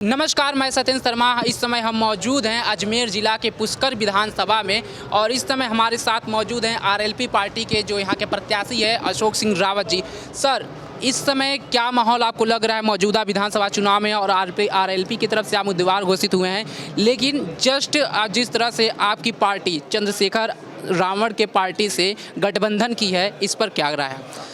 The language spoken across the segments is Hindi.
नमस्कार, मैं सत्येंद्र शर्मा। इस समय हम मौजूद हैं अजमेर ज़िला के पुष्कर विधानसभा में और इस समय हमारे साथ मौजूद हैं आरएलपी पार्टी के जो यहाँ के प्रत्याशी है अशोक सिंह रावत जी। सर, इस समय क्या माहौल आपको लग रहा है मौजूदा विधानसभा चुनाव में? और आरएलपी की तरफ से आप उम्मीदवार घोषित हुए हैं, लेकिन जस्ट जिस तरह से आपकी पार्टी चंद्रशेखर रावण के पार्टी से गठबंधन की है, इस पर क्या राय है?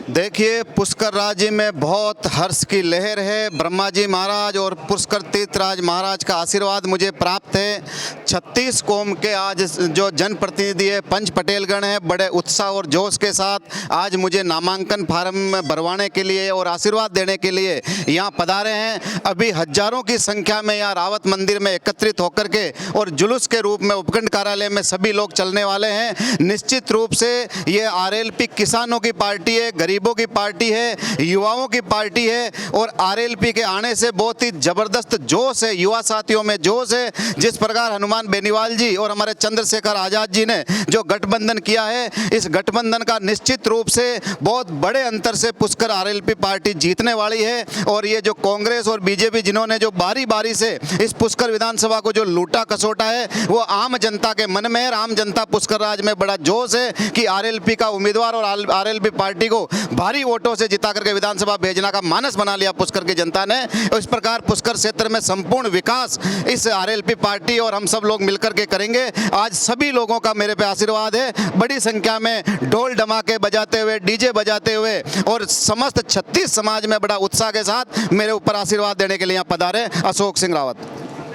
देखिए, पुष्कर राज्य में बहुत हर्ष की लहर है। ब्रह्मा जी महाराज और पुष्कर तीर्थराज महाराज का आशीर्वाद मुझे प्राप्त है। 36 कौम के आज जो जनप्रतिनिधि है, पंच पटेलगण हैं, बड़े उत्साह और जोश के साथ आज मुझे नामांकन फार्म में भरवाने के लिए और आशीर्वाद देने के लिए यहाँ पधारे हैं। अभी हजारों की संख्या में यहाँ रावत मंदिर में एकत्रित होकर के और जुलूस के रूप में उपखंड कार्यालय में सभी लोग चलने वाले हैं। निश्चित रूप से ये आरएलपी किसानों की पार्टी है, गरीबों की पार्टी है, युवाओं की पार्टी है और आरएलपी के आने से बहुत ही जबरदस्त जोश है, युवा साथियों में जोश है। जिस प्रकार हनुमान बेनीवाल जी और हमारे चंद्रशेखर आजाद जी ने जो गठबंधन किया है, इस गठबंधन का निश्चित रूप से बहुत बड़े अंतर से पुष्कर आरएलपी पार्टी जीतने वाली है। और ये जो कांग्रेस और बीजेपी जिन्होंने जो बारी बारी से इस पुष्कर विधानसभा को जो लूटा कसोटा है, वो आम जनता के मन में है। आम जनता पुष्कर राज में बड़ा जोश है कि आरएलपी का उम्मीदवार और आरएलपी पार्टी को भारी वोटों से जिता करके विधानसभा भेजना का मानस बना लिया पुष्कर की जनता ने। इस प्रकार पुष्कर क्षेत्र में संपूर्ण विकास इस आरएलपी पार्टी और हम सब लोग मिलकर के करेंगे। आज सभी लोगों का मेरे पे आशीर्वाद है। बड़ी संख्या में ढोल धमाके बजाते हुए, डीजे बजाते हुए और समस्त 36 समाज में बड़ा उत्साह के साथ मेरे ऊपर आशीर्वाद देने के लिए यहाँ पधारे अशोक सिंह रावत।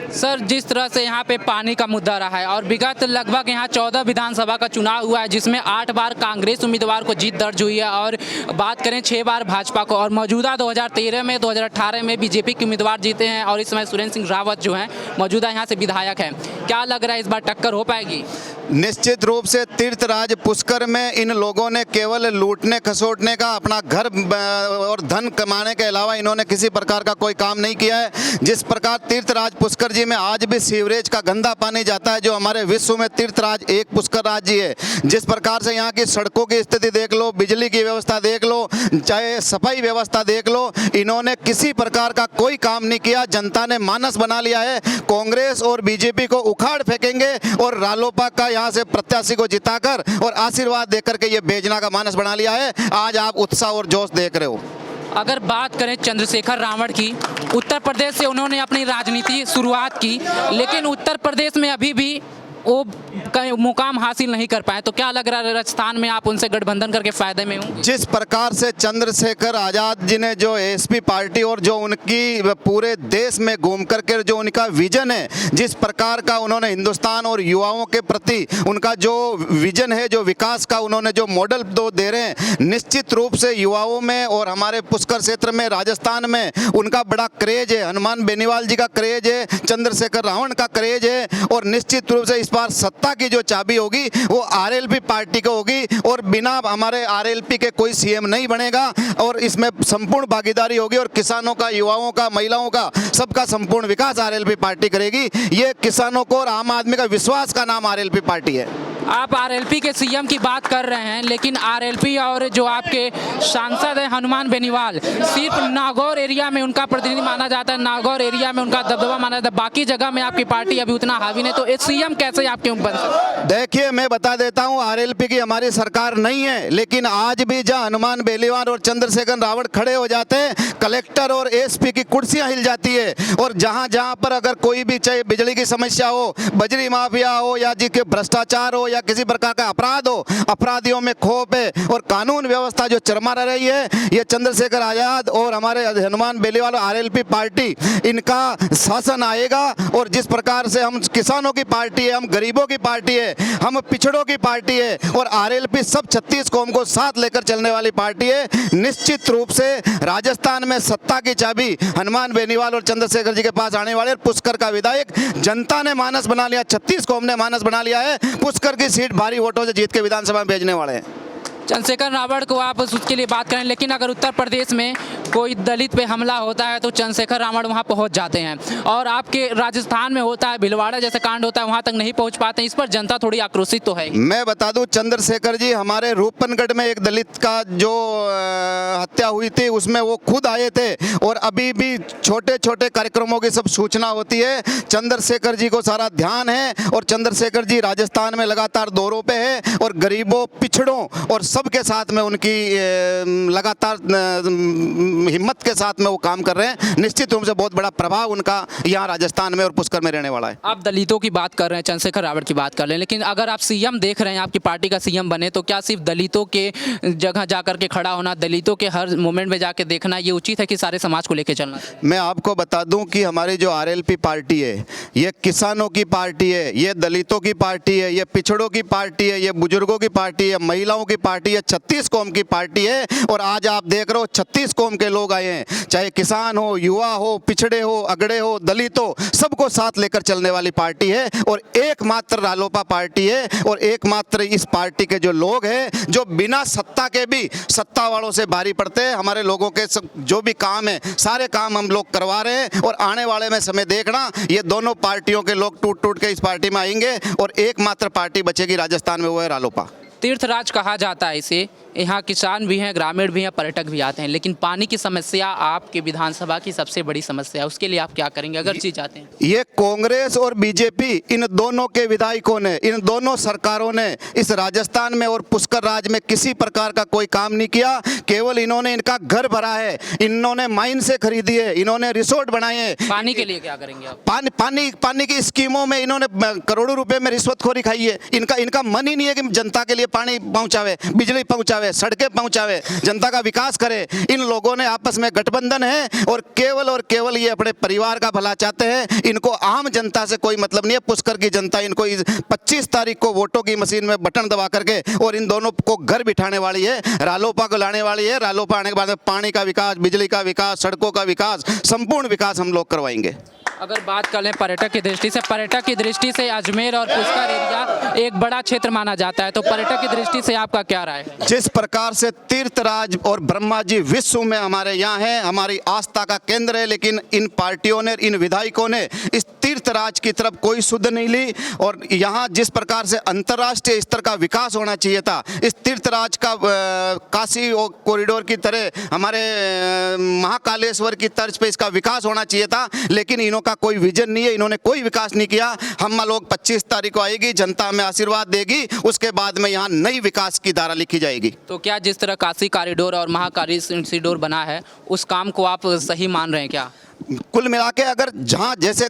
सर, जिस तरह से यहाँ पे पानी का मुद्दा रहा है और विगत लगभग यहाँ 14 विधानसभा का चुनाव हुआ है, जिसमें 8 बार कांग्रेस उम्मीदवार को जीत दर्ज हुई है और बात करें 6 बार भाजपा को, और मौजूदा 2013 में 2018 में बीजेपी के उम्मीदवार जीते हैं और इस समय सुरेंद्र सिंह रावत जो हैं मौजूदा यहाँ से विधायक हैं। क्या लग रहा है इस बार टक्कर हो पाएगी? निश्चित रूप से तीर्थराज पुष्कर में इन लोगों ने केवल लूटने खसोटने का, अपना घर और धन कमाने के अलावा इन्होंने किसी प्रकार का कोई काम नहीं किया है। जिस प्रकार तीर्थराज पुष्कर जी में आज भी सीवरेज का गंदा पानी जाता है, जो हमारे विश्व में तीर्थराज एक पुष्कर राज जी है। जिस प्रकार से यहाँ की सड़कों की स्थिति देख लो, बिजली की व्यवस्था देख लो, चाहे सफाई व्यवस्था देख लो, इन्होंने किसी प्रकार का कोई काम नहीं किया। जनता ने मानस बना लिया है। कांग्रेस और बीजेपी को उखाड़ फेंकेंगे और रालोपा का यहाँ से प्रत्याशी को जिताकर और आशीर्वाद देकर के ये भेजना का मानस बना लिया है। आज आप उत्साह और जोश देख रहे हो। अगर बात करें चंद्रशेखर रावण की, उत्तर प्रदेश से उन्होंने अपनी राजनीति शुरुआत की, लेकिन उत्तर प्रदेश में अभी भी वो मुकाम हासिल नहीं कर पाए। तो क्या लग रहा है राजस्थान में आप उनसे गठबंधन करके फायदे में होंगे? जिस प्रकार से चंद्रशेखर आजाद जी ने जो एसपी पार्टी और जो उनकी पूरे देश में घूम करके जो उनका विजन है, जिस प्रकार का उन्होंने हिंदुस्तान और युवाओं के प्रति उनका जो विजन है, जो विकास का उन्होंने जो मॉडल दो दे रहे हैं, निश्चित रूप से युवाओं में और हमारे पुष्कर क्षेत्र में राजस्थान में उनका बड़ा क्रेज है। हनुमान बेनीवाल जी का क्रेज है, चंद्रशेखर रावण का क्रेज है और निश्चित रूप से इस बार सत्ता की जो चाबी होगी वो आरएलपी पार्टी को होगी और बिना हमारे आरएलपी के कोई सीएम नहीं बनेगा और इसमें संपूर्ण भागीदारी होगी और किसानों का, युवाओं का, महिलाओं का, सबका संपूर्ण विकास आरएलपी पार्टी करेगी। ये किसानों को और आम आदमी का विश्वास का नाम आरएलपी पार्टी है। आप आरएलपी के सीएम की बात कर रहे हैं, लेकिन आरएलपी और जो आपके सांसद हैं हनुमान बेनीवाल, सिर्फ नागौर एरिया में उनका प्रतिनिधि माना जाता है, नागौर एरिया में उनका दबदबा माना जाता है, बाकी जगह में आपकी पार्टी अभी उतना हावी नहीं। तो सीएम कैसे आपके ऊपर? देखिए, मैं बता देता हूं, आरएलपी की हमारी सरकार नहीं है, लेकिन आज भी जहां हनुमान बेनीवाल और चंद्रशेखर रावण खड़े हो जाते हैं, कलेक्टर और एसपी की कुर्सियां हिल जाती है। और जहां जहां पर अगर कोई भी, चाहे बिजली की समस्या हो, बजरी माफिया हो या जिसके भ्रष्टाचार हो या किसी प्रकार का अपराध हो, अपराधियों में खौफ है और कानून व्यवस्था जो चरमरा रही है, ये चंद्रशेखर आजाद और हमारे हनुमान बेनीवाल आरएलपी पार्टी, इनका शासन आएगा। और जिस प्रकार से हम किसानों की पार्टी है, हम गरीबों की पार्टी है, हम पिछड़ों की पार्टी है और आरएलपी सब 36 कौम को साथ लेकर चलने वाली पार्टी है। निश्चित रूप से राजस्थान में सत्ता की चाबी हनुमान बेनीवाल और चंद्रशेखर जी के पास आने वाले। पुष्कर का विधायक जनता ने मानस बना लिया, 36 कौम ने मानस बना लिया है। पुष्कर की सीट भारी वोटों से जीत के विधानसभा में भेजने वाले हैं। चंद्रशेखर रावण को आप उसके लिए बात करें, लेकिन अगर उत्तर प्रदेश में कोई दलित पे हमला होता है तो चंद्रशेखर रावण वहाँ पहुँच जाते हैं, और आपके राजस्थान में होता है, भिलवाड़ा जैसे कांड होता है, वहाँ तक नहीं पहुँच पाते हैं। इस पर जनता थोड़ी आक्रोशित तो है। मैं बता दूं, चंद्रशेखर जी हमारे रूपनगढ़ में एक दलित का जो हत्या हुई थी उसमें वो खुद आए थे, और अभी भी छोटे छोटे कार्यक्रमों की सब सूचना होती है। चंद्रशेखर जी को सारा ध्यान है, और चंद्रशेखर जी राजस्थान में लगातार दौरों पे है, और गरीबों, पिछड़ों और सबके साथ में उनकी लगातार हिम्मत के साथ में वो काम कर रहे हैं। निश्चित रूप से बहुत बड़ा प्रभाव उनका यहाँ राजस्थान में और पुष्कर में रहने वाला है। आप दलितों की बात कर रहे हैं, चंद्रशेखर रावण की बात कर रहे हैं, लेकिन अगर आप सीएम देख रहे हैं, आपकी पार्टी का सीएम बने, तो क्या सिर्फ दलितों के जगह जाकर के खड़ा होना, दलितों के हर मोमेंट में जाके देखना ये उचित है कि सारे समाज को लेकर चलना? मैं आपको बता दूं कि हमारी जो आरएलपी पार्टी है, ये किसानों की पार्टी है, ये दलितों की पार्टी है, ये पिछड़ों की पार्टी है, ये बुजुर्गों की पार्टी है, महिलाओं की पार्टी है, 36 कौम की पार्टी है। और आज आप देख रहे हो 36 कौम के लोग आए हैं, चाहे किसान हो, युवा हो, पिछड़े हो, अगड़े हो, दलित हो, सबको साथ लेकर चलने वाली पार्टी है। और एकमात्र रालोपा पार्टी है, और एकमात्र इस पार्टी के जो लोग हैं जो बिना सत्ता के भी सत्ता वालों से भारी पड़ते हैं। हमारे लोगों के जो भी काम है सारे काम हम लोग करवा रहे हैं, और आने वाले में समय देखना ये दोनों पार्टियों के लोग टूट टूट के इस पार्टी में आएंगे, और एकमात्र पार्टी बचेगी राजस्थान में, वो है रालोपा। तीर्थराज कहा जाता है इसे। यहाँ किसान भी हैं, ग्रामीण भी हैं, पर्यटक भी आते हैं, लेकिन पानी की समस्या आपके विधानसभा की सबसे बड़ी समस्या है। उसके लिए आप क्या करेंगे अगर चीज चाहते हैं? ये कांग्रेस और बीजेपी, इन दोनों के विधायकों ने, इन दोनों सरकारों ने इस राजस्थान में और पुष्कर राज में किसी प्रकार का कोई काम नहीं किया। केवल इन्होंने इनका घर भरा है, इन्होंने माइन से खरीदी है, इन्होंने रिसोर्ट बनाए हैं। पानी के लिए क्या करेंगे आप? पानी की स्कीमों में इन्होंने करोड़ों रुपए में रिश्वतखोरी खाई है। इनका मन ही नहीं है कि जनता के लिए पानी पहुंचावे, बिजली पहुंचावे, सड़कें पहुंचावे, जनता का विकास करे। इन लोगों ने आपस में गठबंधन है, और केवल ये अपने परिवार का भला चाहते हैं। इनको आम जनता से कोई मतलब नहीं है। पुष्कर की जनता इनको 25 तारीख को वोटों की मशीन में बटन दबा करके और इन दोनों को घर बिठाने वाली है, रालोपा को लाने वाली है। रालोपा आने के बाद पानी का विकास, बिजली का विकास, सड़कों का विकास, संपूर्ण विकास हम लोग करवाएंगे। अगर बात कर लें पर्यटक की दृष्टि से अजमेर और पुष्कर एरिया एक बड़ा क्षेत्र माना जाता है, तो पर्यटक की दृष्टि से आपका क्या राय है? जिस प्रकार से तीर्थराज और ब्रह्मा जी विश्व में हमारे यहाँ हैं, हमारी आस्था का केंद्र है, लेकिन इन पार्टियों ने, इन विधायकों ने इस तीर्थराज की तरफ कोई सुध नहीं ली। और यहाँ जिस प्रकार से अंतर्राष्ट्रीय स्तर का विकास होना चाहिए था, इस तीर्थराज का काशी कॉरिडोर की तरह हमारे महाकालेश्वर की तर्ज पे इसका विकास होना चाहिए था, लेकिन इन्हों का कोई विजन नहीं है, इन्होंने कोई विकास नहीं किया। हम लोग 25 तारीख को आएगी, जनता हमें आशीर्वाद देगी, उसके बाद में यहाँ नई विकास की धारा लिखी जाएगी। तो क्या जिस तरह काशी कॉरिडोर और महाकाली कॉरिडोर बना है, उस काम को आप सही मान रहे हैं क्या? कुल मिला के अगर जहाँ जैसे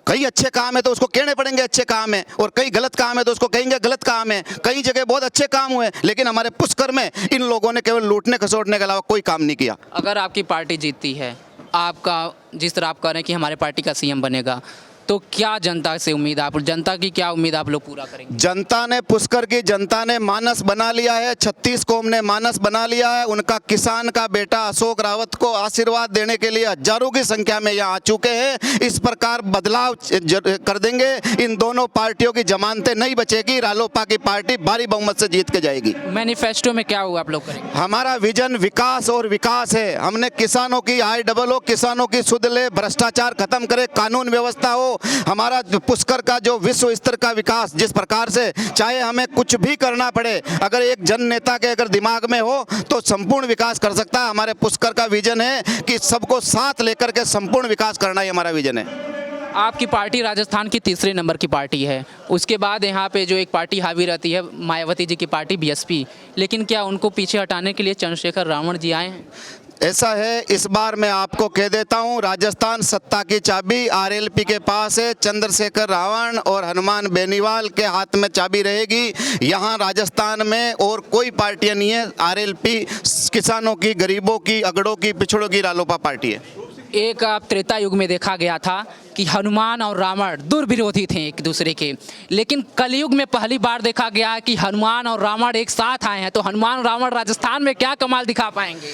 कई अच्छे काम है तो उसको कहने पड़ेंगे अच्छे काम है, और कई गलत काम है तो उसको कहेंगे गलत काम है। कई जगह बहुत अच्छे काम हुए, लेकिन हमारे पुष्कर में इन लोगों ने केवल लूटने खसोटने के अलावा कोई काम नहीं किया। अगर आपकी पार्टी जीतती है, आपका जिस तरह आप कह रहे हैं कि हमारे पार्टी का सीएम बनेगा, तो क्या जनता से उम्मीद, आप जनता की क्या उम्मीद आप लोग पूरा करेंगे? जनता ने, पुष्कर की जनता ने मानस बना लिया है, 36 कौम ने मानस बना लिया है। उनका किसान का बेटा अशोक रावत को आशीर्वाद देने के लिए हजारों की संख्या में यहाँ आ चुके हैं। इस प्रकार बदलाव कर देंगे। इन दोनों पार्टियों की जमानतें नहीं बचेगी। रालोपा की पार्टी भारी बहुमत से जीत के जाएगी। मैनिफेस्टो में क्या हुआ आप लोग करेंगे? हमारा विजन विकास और विकास है। हमने किसानों की आय डबल हो, किसानों की सुध ले, भ्रष्टाचार खत्म करे, कानून व्यवस्था हो। हमारा पुष्कर का जो विश्व स्तर का विकास, जिस प्रकार से चाहे हमें कुछ भी करना पड़े, अगर एक जन नेता के अगर दिमाग में हो तो संपूर्ण विकास कर सकता है। हमारे पुष्कर का विजन है कि सबको साथ लेकर के संपूर्ण विकास करना ही हमारा विजन है। आपकी पार्टी राजस्थान की तीसरे नंबर की पार्टी है, उसके बाद यहाँ पे जो एक पार्टी हावी रहती है मायावती जी की पार्टी बीएसपी, लेकिन क्या उनको पीछे हटाने के लिए चंद्रशेखर रावण जी आए हैं? ऐसा है, इस बार मैं आपको कह देता हूं, राजस्थान सत्ता की चाबी आरएलपी के पास है। चंद्रशेखर रावण और हनुमान बेनीवाल के हाथ में चाबी रहेगी। यहाँ राजस्थान में और कोई पार्टियां नहीं है। आरएलपी किसानों की, गरीबों की, अगड़ों की, पिछड़ों की रालोपा पार्टी है। एक त्रेता युग में देखा गया था कि हनुमान और रावण दुर्विरोधी थे एक दूसरे के, लेकिन कलयुग में पहली बार देखा गया कि हनुमान और रावण एक साथ आए हैं। तो हनुमान रावण राजस्थान में क्या कमाल दिखा पाएंगे?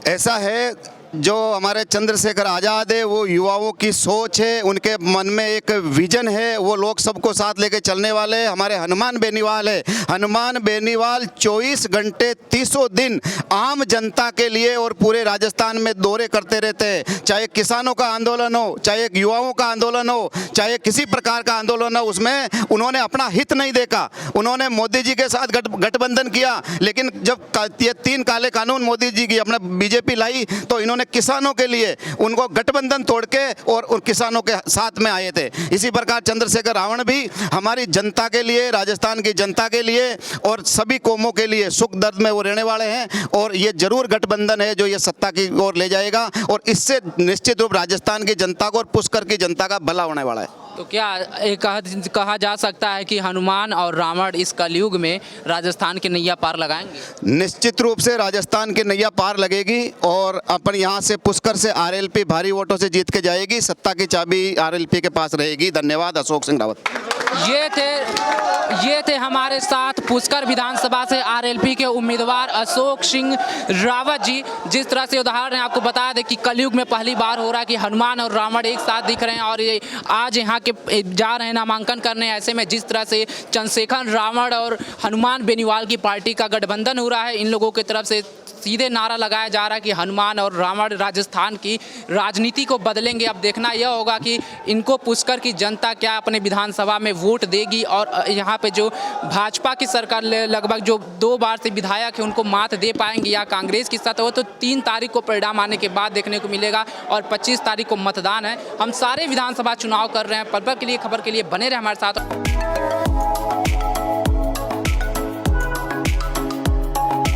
ऐसा है, जो हमारे चंद्रशेखर आज़ाद है वो युवाओं की सोच है, उनके मन में एक विजन है, वो लोग सबको साथ लेके चलने वाले हैं। हमारे हनुमान बेनीवाल है, हनुमान बेनीवाल 24 घंटे 300 दिन आम जनता के लिए और पूरे राजस्थान में दौरे करते रहते हैं। चाहे किसानों का आंदोलन हो, चाहे युवाओं का आंदोलन हो, चाहे किसी प्रकार का आंदोलन हो, उसमें उन्होंने अपना हित नहीं देखा। उन्होंने मोदी जी के साथ गठबंधन किया, लेकिन जब ये 3 काले कानून मोदी जी की अपना बीजेपी लाई तो इन्होंने किसानों के लिए उनको गठबंधन तोड़ के और किसानों के साथ में आए थे। इसी प्रकार चंद्रशेखर रावण भी हमारी जनता के लिए, राजस्थान की जनता के लिए और सभी कौमों के लिए सुख दर्द में वो रहने वाले हैं और ये जरूर गठबंधन है जो ये सत्ता की ओर ले जाएगा और इससे निश्चित रूप राजस्थान की जनता को और पुष्कर की जनता का भला होने वाला है। तो क्या कहा जा सकता है कि हनुमान और रावण इस कलयुग में राजस्थान की नैया पार लगाएंगे? निश्चित रूप से राजस्थान की नैया पार लगेगी और अपन यहाँ से पुष्कर से आरएलपी भारी वोटों से जीत के जाएगी। सत्ता की चाबी आरएलपी के पास रहेगी। धन्यवाद। अशोक सिंह रावत। ये थे हमारे साथ पुष्कर विधानसभा से आरएलपी के उम्मीदवार अशोक सिंह रावत जी। जिस तरह से उदाहरण आपको बता दें कि कलयुग में पहली बार हो रहा है कि हनुमान और रावण एक साथ दिख रहे हैं और ये आज यहाँ के जा रहे हैं नामांकन करने। ऐसे में जिस तरह से चंद्रशेखर रावण और हनुमान बेनीवाल की पार्टी का गठबंधन हो रहा है, इन लोगों की तरफ से सीधे नारा लगाया जा रहा है कि हनुमान और रावण राजस्थान की राजनीति को बदलेंगे। अब देखना यह होगा कि इनको पुष्कर की जनता क्या अपने विधानसभा में वोट देगी और यहाँ पे जो भाजपा की सरकार लगभग जो 2 बार से विधायक है उनको मात दे पाएंगे या कांग्रेस की सत्ता हो। तो 3 तारीख को परिणाम आने के बाद देखने को मिलेगा और 25 तारीख को मतदान है। हम सारे विधानसभा चुनाव कर रहे हैं। पल पल के लिए खबर के लिए बने रहे हमारे साथ।